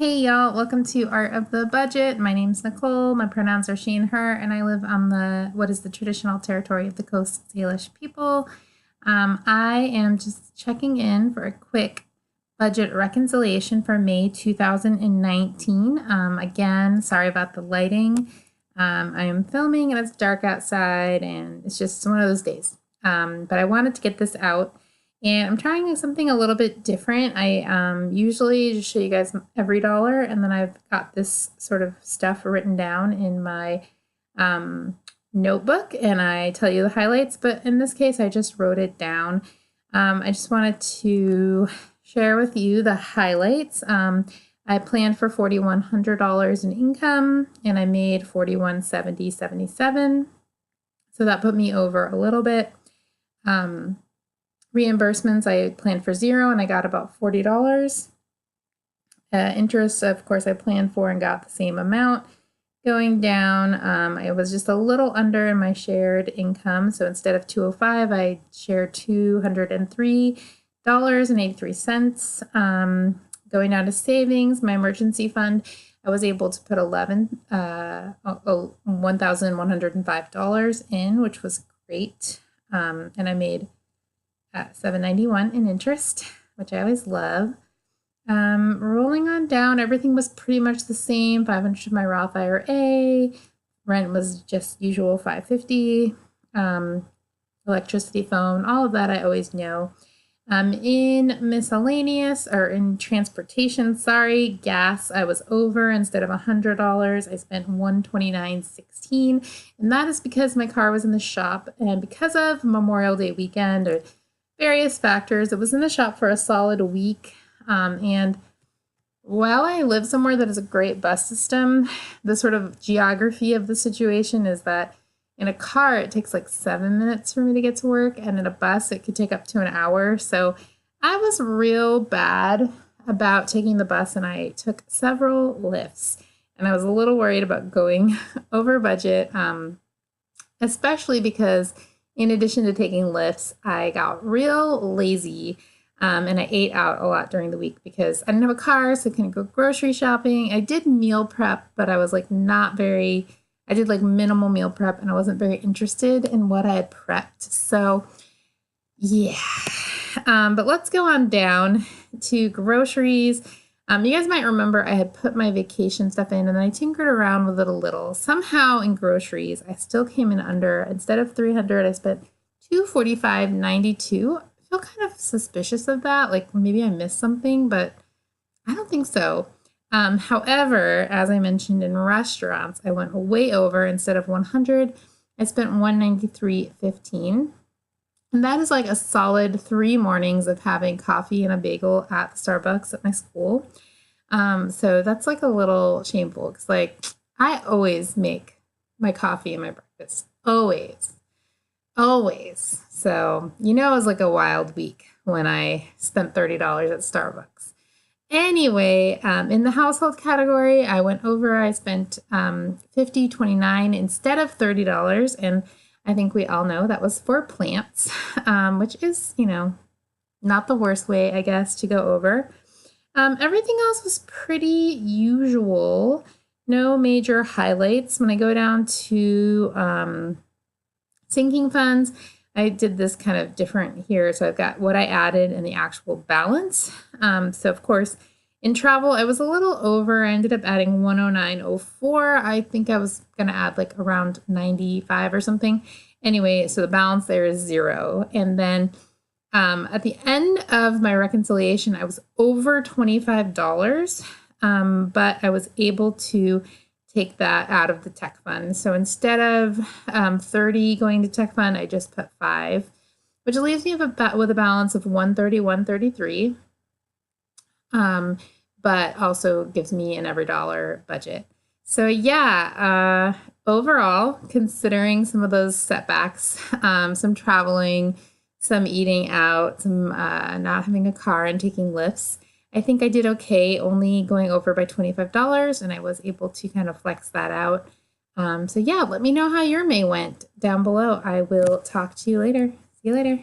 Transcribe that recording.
Hey y'all, welcome to Art of the Budget. My name's Nicole, my pronouns are she and her, and I live on what is the traditional territory of the Coast Salish people. I am just checking in for a quick budget reconciliation for May 2019. Again, sorry about the lighting. I am filming and it's dark outside and it's just one of those days. But I wanted to get this out. And I'm trying something a little bit different. I usually just show you guys every dollar, and then I've got this sort of stuff written down in my notebook, and I tell you the highlights. But in this case, I just wrote it down. I just wanted to share with you the highlights. I planned for $4,100 in income, and I made $4,170.77. So that put me over a little bit. Reimbursements, I planned for 0 and I got about $40. Interest, of course, I planned for and got the same amount. Going down, I was just a little under in my shared income. So instead of $205, I shared $203.83. Going down to savings, my emergency fund, I was able to put $1,105 in, which was great. And I made $791 in interest, which I always love. Rolling on down, everything was pretty much the same. $500 to my Roth IRA. Rent was just usual $550. Electricity, phone, all of that I always know. In miscellaneous, or in transportation, gas, I was over. Instead of $100, I spent $129.16, and that is because my car was in the shop, and because of Memorial Day weekend or various factors, it was in the shop for a solid week. And while I live somewhere that has a great bus system, the sort of geography of the situation is that in a car, it takes like 7 minutes for me to get to work, and in a bus, it could take up to an hour. So I was real bad about taking the bus, and I took several lifts, and I was a little worried about going over budget, especially because in addition to taking lifts, I got real lazy, and I ate out a lot during the week because I didn't have a car, so I couldn't go grocery shopping. I did meal prep, but I was like I did like minimal meal prep, and I wasn't very interested in what I had prepped. So yeah, but let's go on down to groceries. You guys might remember I had put my vacation stuff in, and then I tinkered around with it a little. Somehow in groceries, I still came in under. Instead of $300, I spent $245.92. I feel kind of suspicious of that. Like maybe I missed something, but I don't think so. However, as I mentioned in restaurants, I went way over. Instead of $100, I spent $193.15. And that is like a solid 3 mornings of having coffee and a bagel at the Starbucks at my school. So that's like a little shameful because like I always make my coffee and my breakfast. Always. So, it was like a wild week when I spent $30 at Starbucks. Anyway, in the household category, I went over. I spent $50.29 instead of $30. And I think we all know that was for plants, which is, not the worst way, I guess, to go over. Everything else was pretty usual. No major highlights. When I go down to sinking funds, I did this kind of different here. So I've got what I added and the actual balance. So of course, in travel, I was a little over. I ended up adding $109.04. I think I was going to add like around 95 or something. Anyway, so the balance there is 0. And then at the end of my reconciliation, I was over $25, but I was able to take that out of the tech fund. So instead of 30 going to tech fund, I just put 5, which leaves me with a balance of 130, but also gives me an every dollar budget. So yeah, overall, considering some of those setbacks, some traveling, some eating out, some not having a car and taking lifts, I think I did okay, only going over by $25, and I was able to kind of flex that out. So yeah, let me know how your May went down below. I will talk to you later. See you later.